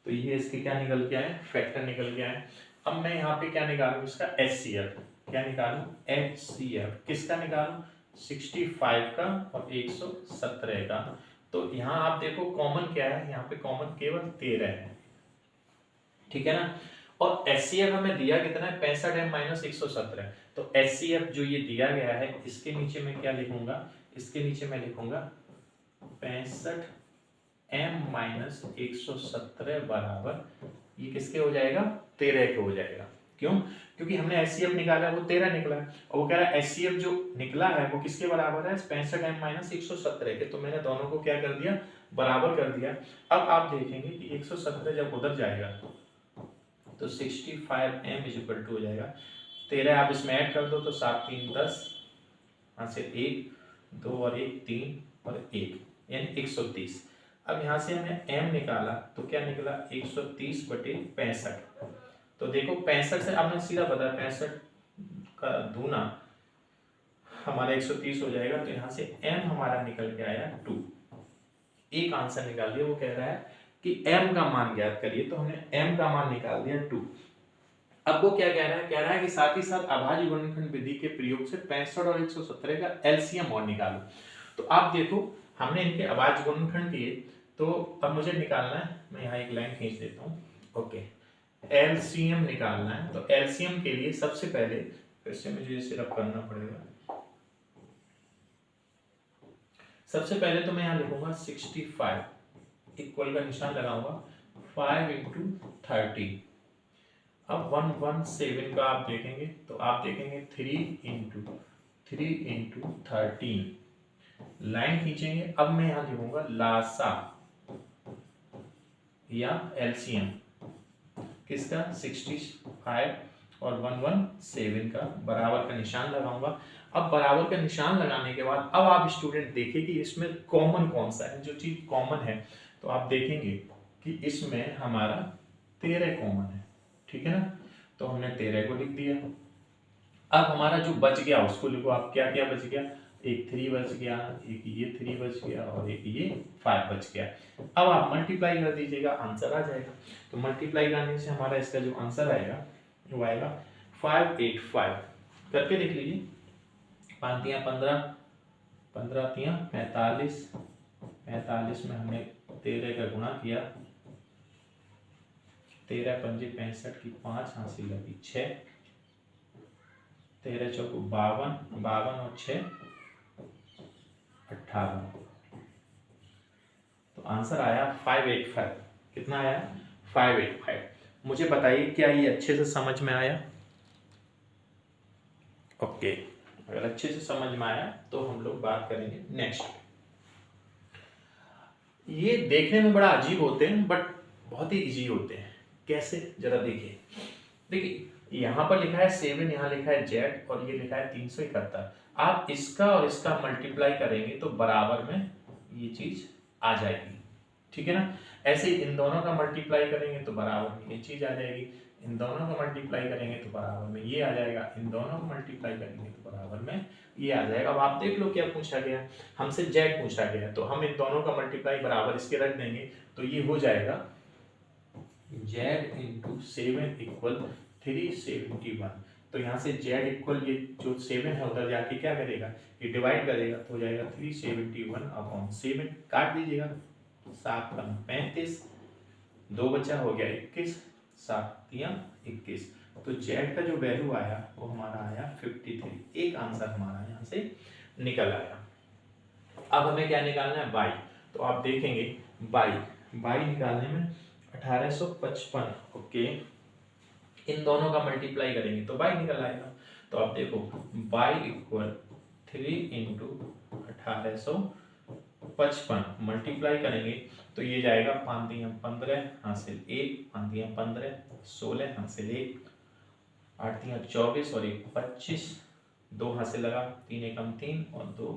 तो ये इसके क्या निकल के आए, फैक्टर निकल के आए। अब मैं यहाँ पे क्या निकालूं, इसका HCF, क्या निकालूं, HCF किसका निकालूं, 65 का और 117 का। तो यहाँ आप देखो कॉमन क्या है, यहाँ पे कॉमन केवल 13 है। ठीक है ना। और HCF हमें दिया कितना है, 65m माइनस 117। तो HCF जो ये दिया गया है, इसके नीचे मैं क्या लिखूंगा, इसके नीचे मैं लिखूंगा 65m माइनस 117 बराबर, ये किसके हो जाएगा, 13 के हो जाएगा। क्यों, क्योंकि हमने HCF निकाला है वो 13 निकला है, और वो कह रहा है HCF जो निकला है वो किसके बराबर है, 65m माइनस 117 के। तो मैंने दोनों को क्या कर दिया, बराबर कर दिया। अब आप देखेंगे कि 117 जब उधर जाएगा तो 65m इज इक्वल टू हो जाएगा 13, आप इसमें ऐड कर दो तो 7 3 10, यहाँ से 1 2 और 1 3 और 1 यानी 130। अब यहाँ से हमने m निकाला तो क्या निकला, 130 बटे 65। तो देखो 65 से आपने सीधा पता 65 का दूना हमारा 130 हो जाएगा, तो यहाँ से m हमारा निकल के आया 2। एक आंसर निकाल दिया, वो कह रहा है कि m का मान ज्ञात करिए, तो हमने m का मान निकाल दिया 2। अब वो क्या कह रहा है, कह रहा है कि साथ ही साथ अभाज्य गुणनखंड विधि के प्रयोग से 65 और 117 का एलसीएम और निकालो। तो आप देखो हमने इनके अभाज्य गुणनखंड किए, तो अब मुझे निकालना है, मैं यहाँ एक लाइन खींच देता हूँ। ओके, एलसीएम निकालना है। तो एलसीएम के लिए सबसे पहले फिर से मुझे सिर्फ करना पड़ेगा। सबसे पहले तो मैं यहाँ लिखूंगा 65 इक्वल का निशान लगाऊंगा 5 इंटू 30। अब 117 का आप देखेंगे तो आप देखेंगे 3 इंटू 13 लाइन खींचेंगे। अब मैं यहाँ लिखूंगा लासा या एलसीएम किसका, 65 और 117 का, बराबर का निशान लगाऊंगा। अब बराबर का निशान लगाने के बाद अब आप स्टूडेंट देखिए कि इसमें कॉमन कौन सा है, जो चीज कॉमन है तो आप देखेंगे कि इसमें हमारा 13 कॉमन है। ठीक है ना। तो हमने 13 को लिख दिया। अब हमारा जो बच गया उसको लिखो आप, क्या क्या बच गया, एक 3 बच गया, एक ये 3 बच गया और एक ये 5 बच गया। अब आप मल्टीप्लाई कर दीजिएगा, आंसर आ जाएगा। तो मल्टीप्लाई करने से हमारा इसका जो आंसर आएगा वो आएगा 585। करके देख लीजिए, 5 तियां 15, 15 तियां 45, 45 में हमने 13 का गुणा किया, 13 पंजे 65 की 5 हासिल लगी 6, 13 चौको 52, 52 और 6 58। तो आंसर आया 585। कितना आया, 585। मुझे बताइए क्या ये अच्छे से समझ में आया। ओके, अगर अच्छे से समझ में आया तो हम लोग बात करेंगे नेक्स्ट। ये देखने में बड़ा अजीब होते हैं बट बहुत ही इजी होते हैं। कैसे, जरा देखिए। देखिए यहाँ पर लिखा है 7, यहाँ लिखा है z और ये लिखा है 371। आप इसका और इसका मल्टीप्लाई करेंगे तो बराबर में ये चीज आ जाएगी। ठीक है ना। ऐसे ही इन दोनों का मल्टीप्लाई करेंगे तो बराबर में ये चीज आ जाएगी, इन दोनों का मल्टीप्लाई करेंगे तो बराबर में ये आ जाएगा, इन दोनों को मल्टीप्लाई करेंगे तो बराबर में ये आ जाएगा। अब आप देख लो क्या पूछा गया, हमसे z पूछा गया, तो हम इन दोनों का मल्टीप्लाई बराबर इसके रख देंगे तो ये हो जाएगा z इंटू 7 इक्वल 371। तो यहाँ से z इक्वल ये जो 7 है उधर जाके क्या करेगा, ये डिवाइड करेगा तो हो जाएगा 371 अपॉन 7। काट दीजिएगा, 7 का 35, 2 बचा हो गया 21, 7 तियां 21। तो जेड का जो वैल्यू आया वो हमारा आया 53। एक आंसर हमारा यहाँ से निकल आया। अब हमें क्या निकालना है, बाई। तो आप देखेंगे बाई निकालने में 1855, ओके, इन दोनों का मल्टीप्लाई करेंगे तो बाई निकल आएगा। तो आप देखो बाई इक्वल 3 इंटू 1855 मल्टीप्लाई करेंगे तो ये जाएगा 5 दिया 15 हासिल 1, 5 दिया 15 16 हासिल 1, 8 दिया 24 और 1 25, 2 हासिल लगा, 3 एकम 3 और 2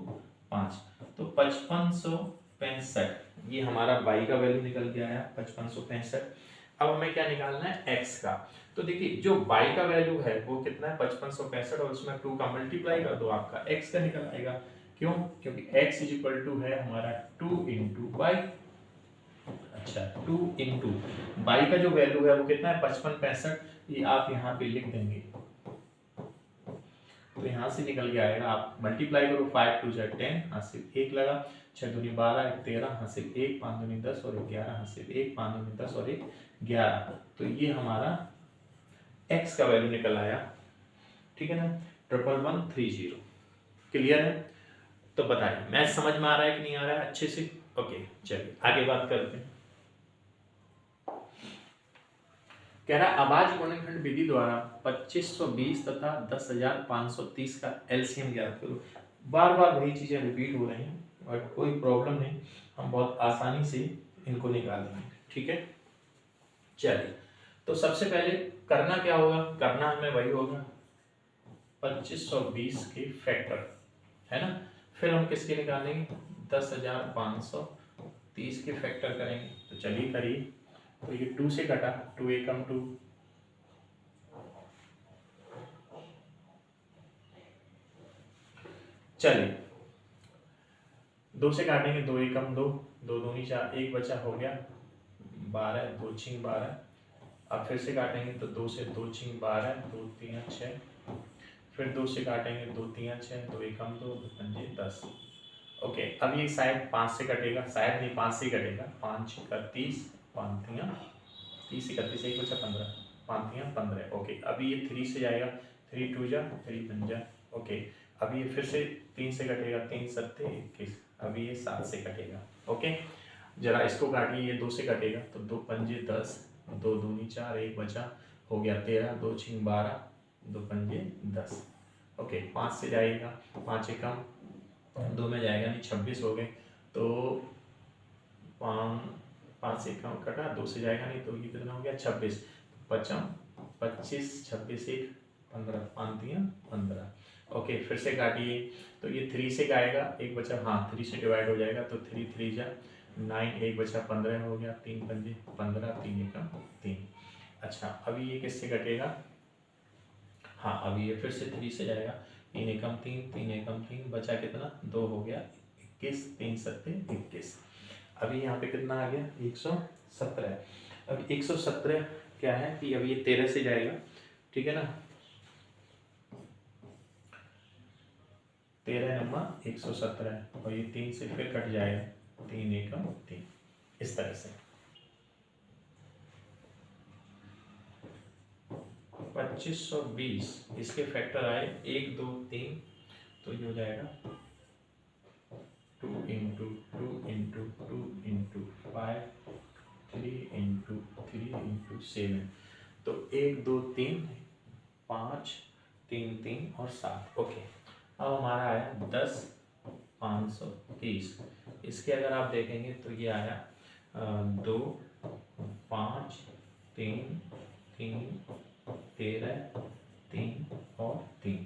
5, तो 5565 ये हमारा बाई का वैल्यू निकल के आया 5565। अब हमें क्या निकालना है, एक्स का। तो देखिए जो बाई का वैल्यू है वो कितना है 5565 और उसमें 2 का मल्टीप्लाई कर दो आपका एक्स का निकल आएगा। क्यों? क्योंकि x इज इक्वल टू है हमारा 2 इंटू बाई। अच्छा 2 इंटू बाई का जो वैल्यू है वो कितना है 5565, ये आप यहाँ पे लिख देंगे तो यहाँ से निकल के आएगा। आप मल्टीप्लाई करो 5 2 जा 10 हासिल 1 लगा, 6 दूनी 12 1 13 हासिल 1, 5 दूनी 10 और 11 हासिल 1, 5 दूनी 10 और 1 11, तो ये हमारा x का वैल्यू निकल आया। ठीक है ना, 11130। क्लियर है? तो बताइए मैथ समझ में आ रहा है कि नहीं आ रहा है अच्छे से? ओके चलिए आगे बात करते हैं। कह रहा है अभाज्य गुणनखंड विधि द्वारा 2520 तथा 10530 का एलसीएम ज्ञात करो। बार बार वही चीजें रिपीट हो रही हैं और कोई प्रॉब्लम नहीं, हम बहुत आसानी से इनको निकालेंगे। ठीक है चलिए, तो सबसे पहले करना क्या होगा, करना हमें वही होगा 2520 के फैक्टर, है ना। फिर हम किसके निकालेंगे 10530 के फैक्टर करेंगे। तो चलिए करिए। तो ये 2 से कटा, 2 एकम 2, चलिए 2 से काटेंगे 2 एकम 2, 2 दूनी 4, 1 बचा हो गया 12, 2 छिंग 12। अब फिर से काटेंगे तो 2 से 2 छिंग 12, 2 3 6, फिर 2 से काटेंगे 2 3 6, 2 एकम 2, 2 पंजे 10। ओके अब ये शायद 5 से कटेगा, शायद नहीं 5 से कटेगा, 5 31, 5 30 31 1 बचा 15, 5 15। ओके अभी ये 3 से जाएगा, 3 2 जा 3 5 जा। ओके अब ये फिर से 3 से कटेगा, 3 7 21, अभी ये 7 से कटेगा। ओके जरा इसको काटिए, ये 2 से कटेगा तो 2 पंजे 10, 2 दूनी 4, 1 बचा हो गया 13, 2 छिंग 12, 2 पंजे 10। ओके 5 से जाएगा, 5 एकम 2 में जाएगा नहीं 26 हो गए, तो 5 से कम कटा, 2 से जाएगा नहीं तो ये कितना हो गया 26, 55 25 26 1 15, 5 दिया 15। ओके फिर से काटिए तो ये 3 से आएगा, 1 बचा, हाँ 3 से डिवाइड हो जाएगा तो 3 3 जा 9, 1 बचा 15 हो गया, 3 पंजे 15, 3 एकम 3। अच्छा अभी ये किससे कटेगा, हाँ अभी ये फिर से 3 से जाएगा, 3 एकम 3, 3 एकम 3 बचा कितना 2 हो गया 21, 3 7 21। अभी यहाँ पे कितना आ गया 117। अब 117 क्या है कि अभी ये 13 से जाएगा, ठीक है ना, 13 नंबर 117 और ये 3 से फिर कट जाएगा, 3 एकम 3, इस तरह से 2520 इसके फैक्टर आए 1 2 3, तो ये हो जाएगा 2 into 2 into 2 into 5, 3 into 3 into 7, तो 1 2 3 5 3 3 और 7। ओके अब हमारा आया 10 530। इसके अगर आप देखेंगे तो ये आया 2 5 3 3 13 3 और 3,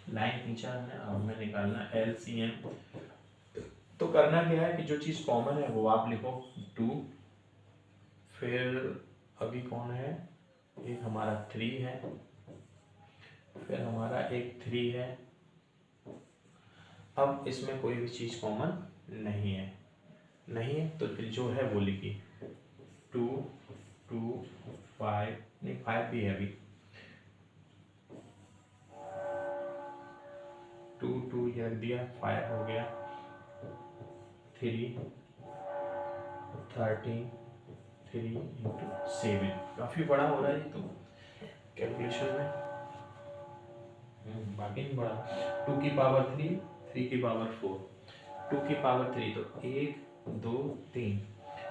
लाइन खींचा है। अब हमें निकालना एलसीएम। तो करना क्या है कि जो चीज़ कॉमन है वो आप लिखो 2, फिर अभी कौन है, एक हमारा 3 है, फिर हमारा एक 3 है। अब इसमें कोई भी चीज़ कॉमन नहीं है, नहीं है तो फिर जो है वो लिखिए 2 2 5, नहीं 5 भी है, अभी 2 2 ये रख दिया, 5 हो गया, 3 13 3 इंटू 7, काफ़ी बड़ा हो रहा है तो कैलकुलेशन में बाकी नहीं बढ़ा। 2 की पावर 3, 3 की पावर 4, 2 की पावर 3 तो 1 2 3,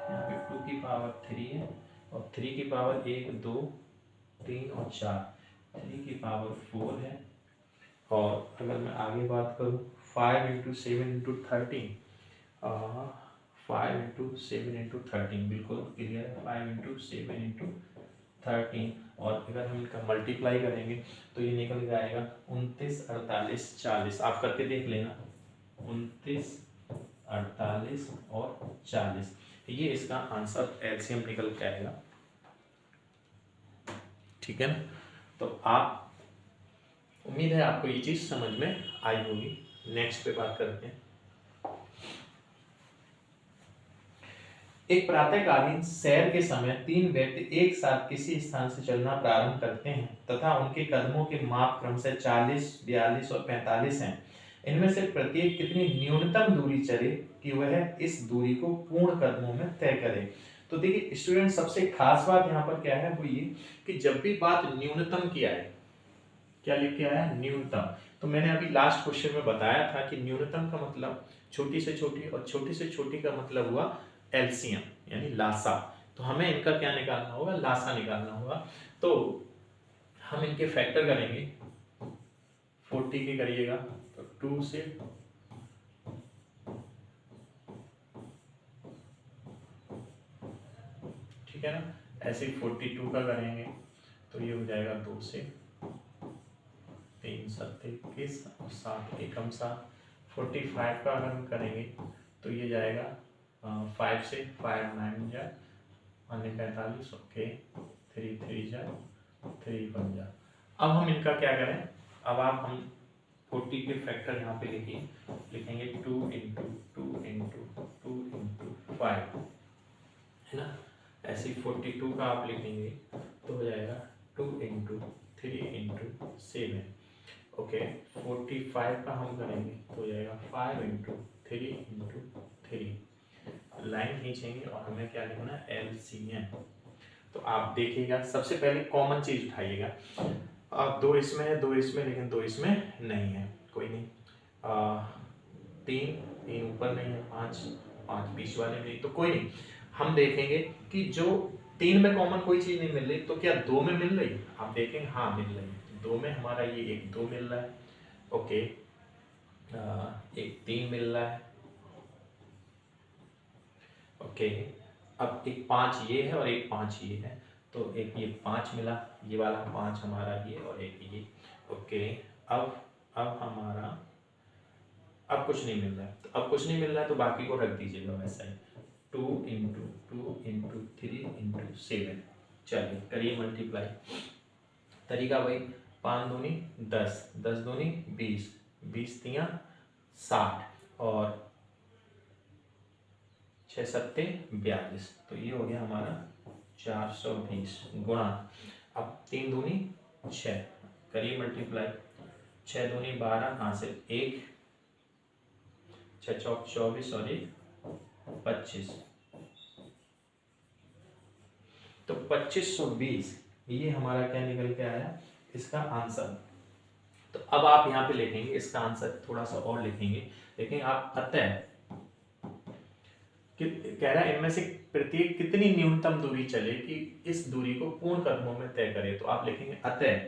यहाँ पे 2 की पावर 3 है और 3 की पावर 1 2 3 और 4, 3 की पावर 4 है। और अगर मैं आगे बात करूँ 5 इंटू 7 इंटू 13, 5 इंटू 7 इंटू 13 बिल्कुल क्लियर है, 5 इंटू 7 इंटू 13। और अगर हम इनका मल्टीप्लाई करेंगे तो ये निकल जाएगा 29 48 40। आप करके देख लेना, 29 48 और 40, ये इसका आंसर एलसीएम निकल के आएगा। ठीक है ना। तो आप, उम्मीद है आपको ये चीज समझ में आई होगी। नेक्स्ट पे बात करते हैं। एक प्रातःकालीन सैर के समय 3 व्यक्ति एक साथ किसी स्थान से चलना प्रारंभ करते हैं तथा उनके कदमों के माप क्रमशः 40, 42 और 45 हैं। इनमें से प्रत्येक कितनी न्यूनतम दूरी चले कि वह इस दूरी को पूर्ण कदमों में तय करे। तो देखिए स्टूडेंट, सबसे खास बात यहाँ पर क्या है वो ये कि जब भी बात न्यूनतम की आए, क्या लिख के आया न्यूनतम, तो मैंने अभी लास्ट क्वेश्चन में बताया था कि न्यूनतम का मतलब छोटी से छोटी और छोटी से छोटी का मतलब हुआ एलसीएम यानी लासा। तो हमें इनका क्या निकालना होगा, लासा निकालना होगा। तो हम इनके फैक्टर करेंगे, 40 के करिएगा तो 2 से, ठीक है ना, ऐसे 42 का करेंगे तो ये हो जाएगा 2 से, 3 7 21 और 7 एकम 7। 45 का अगर हम करेंगे तो ये जाएगा 5 से, 5 9 जाए 45, ओके, 3 3 जाए 3 बन जाए। अब हम इनका क्या करें, अब आप हम 40 के फैक्टर यहाँ पे लिखेंगे 2 इंटू 2 इंटू 2 इंटू 5, है ना। ऐसे 42 का आप लिखेंगे तो हो जाएगा 2 इंटू 3 इंटू 7, ओके। 45 का हम करेंगे तो हो जाएगा 5 इंटू 3 इंटू 3। लाइन खींचेंगे और हमें क्या लिखना है, एलसीएम। तो आप देखिएगा, सबसे पहले कॉमन चीज उठाइएगा। अब 2 इसमें है, 2 इसमें, लेकिन 2 इसमें नहीं है, कोई नहीं। 3 ऊपर नहीं है, 5 बीच वाले में नहीं, तो कोई नहीं। हम देखेंगे कि जो 3 में कॉमन कोई चीज नहीं मिल रही तो क्या 2 में मिल रही, आप देखेंगे हाँ मिल रही है। 2 में हमारा ये एक 2 मिल रहा है, ओके, एक 3 मिल रहा है, ओके। अब एक 5 ये है और एक 5 ये है, तो एक ये 5 मिला, ये वाला 5 हमारा ये और एक ये, ओके। अब हमारा अब कुछ नहीं मिल रहा है, तो अब कुछ नहीं मिल रहा है तो बाकी को रख दीजिएगा वैसा ही, 2 इंटू 2 इंटू 3 इंटू 7। चलिए करिए मल्टीप्लाई। तरीका वही, 5 दूनी 10, 10 दूनी 20, 20 तियां 60 और 6 सत्ते 42, तो ये हो गया हमारा 420 गुणा। अब 3 दूनी 6, करिए मल्टीप्लाई। 6 दूनी 12, हाँ से 1, 6 चौक 24 और 1 25, तो 2520 ये हमारा क्या निकल के आया, इसका आंसर। तो अब आप यहाँ पे लिखेंगे इसका आंसर, थोड़ा सा और लिखेंगे, लेकिन आप अतः कह रहा है इनमें से प्रत्येक कितनी न्यूनतम दूरी चले कि इस दूरी को पूर्ण कदमों में तय करे, तो आप लिखेंगे अतः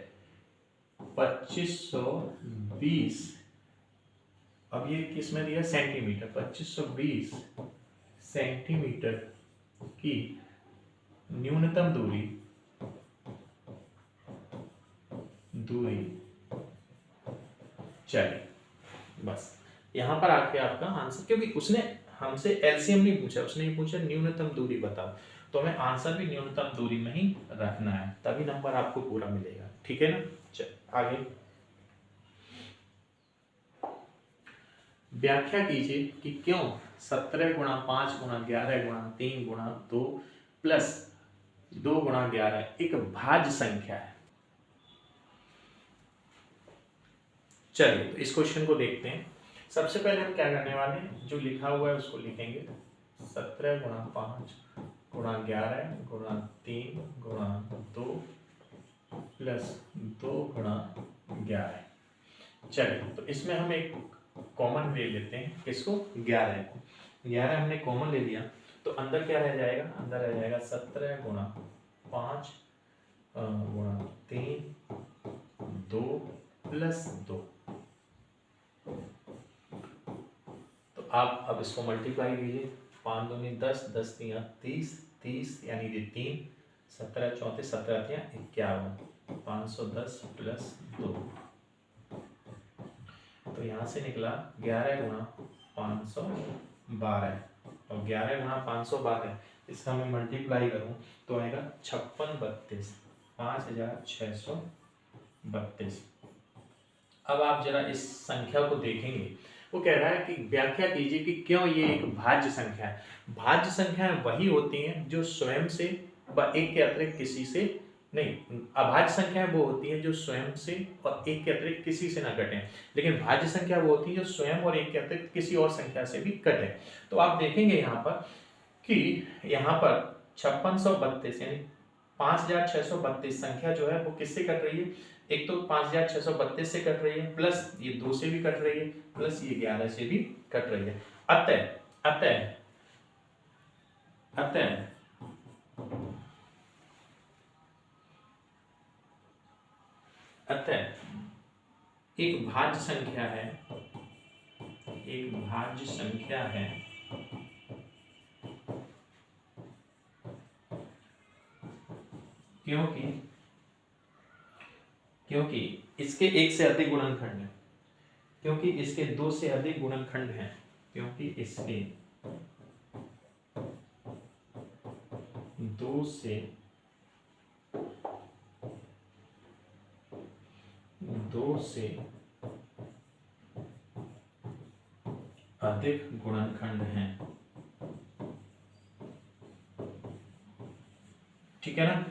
2520, अब ये किसमें दिया सेंटीमीटर, 2520 सेंटीमीटर की न्यूनतम दूरी चलिए, बस यहां पर आके आपका आंसर, क्योंकि उसने हमसे एलसीएम नहीं पूछा, उसने ही पूछा न्यूनतम दूरी बताओ, तो हमें आंसर भी न्यूनतम दूरी में ही रखना है, तभी नंबर आपको पूरा मिलेगा, ठीक है ना। चल आगे, व्याख्या कीजिए कि क्यों 17 गुणा 5 गुणा 11 गुणा 3 गुणा 2 प्लस 2 गुणा 11 एक भाज्य संख्या है। चलिए तो इस क्वेश्चन को देखते हैं। सबसे पहले हम क्या करने वाले हैं, जो लिखा हुआ है उसको लिखेंगे, 17 गुणा 5 गुणा 11 गुणा 3 गुणा 2 प्लस 2 गुणा 11। चलिए तो इसमें हम एक कॉमन ले लेते हैं, किसको? 11 को। 11 हमने कॉमन ले लिया तो अंदर क्या रह जाएगा? अंदर रह जाएगा 17 गुणा 5 गुणा 3 2 प्लस 2। तो आप अब इसको मल्टीप्लाई कीजिए, 5 दूनी 10, 10 तिया 30, 30 यानी कि 3, 17 चौथे 17 तिया 51, 510 प्लस 2। तो यहाँ से निकला 11 गुणा 512 और 11 गुणा 512 इसका मैं मल्टीप्लाई करूँ तो आएगा 5632, 5632। अब आप जरा इस संख्या को देखेंगे, वो कह रहा है कि व्याख्या कीजिए कि क्यों ये एक भाज्य संख्या है। भाज्य संख्याएं वही होती हैं जो स्वयं से व एक के अतिरिक्त किसी से नहीं, अभाज्य संख्याएं वो होती हैं जो स्वयं से और एक के अतिरिक्त किसी से ना घटे, लेकिन भाज्य संख्या वो होती है जो स्वयं और एक के अतिरिक्त किसी और संख्या से भी घटे। तो आप देखेंगे यहाँ पर कि यहाँ पर 5632 यानी 5632 संख्या जो है वो किससे कट रही है? एक तो 5632 से कट रही है, प्लस ये 2 से भी कट रही है, प्लस ये 11 से भी कट रही है। अतः अतः अतः अतः एक भाज्य संख्या है, एक भाज्य संख्या है क्योंकि इसके एक से अधिक गुणनखंड हैं, क्योंकि इसके 2 से अधिक गुणनखंड हैं, क्योंकि इसके 2 से अधिक गुणनखंड हैं। ठीक है ना?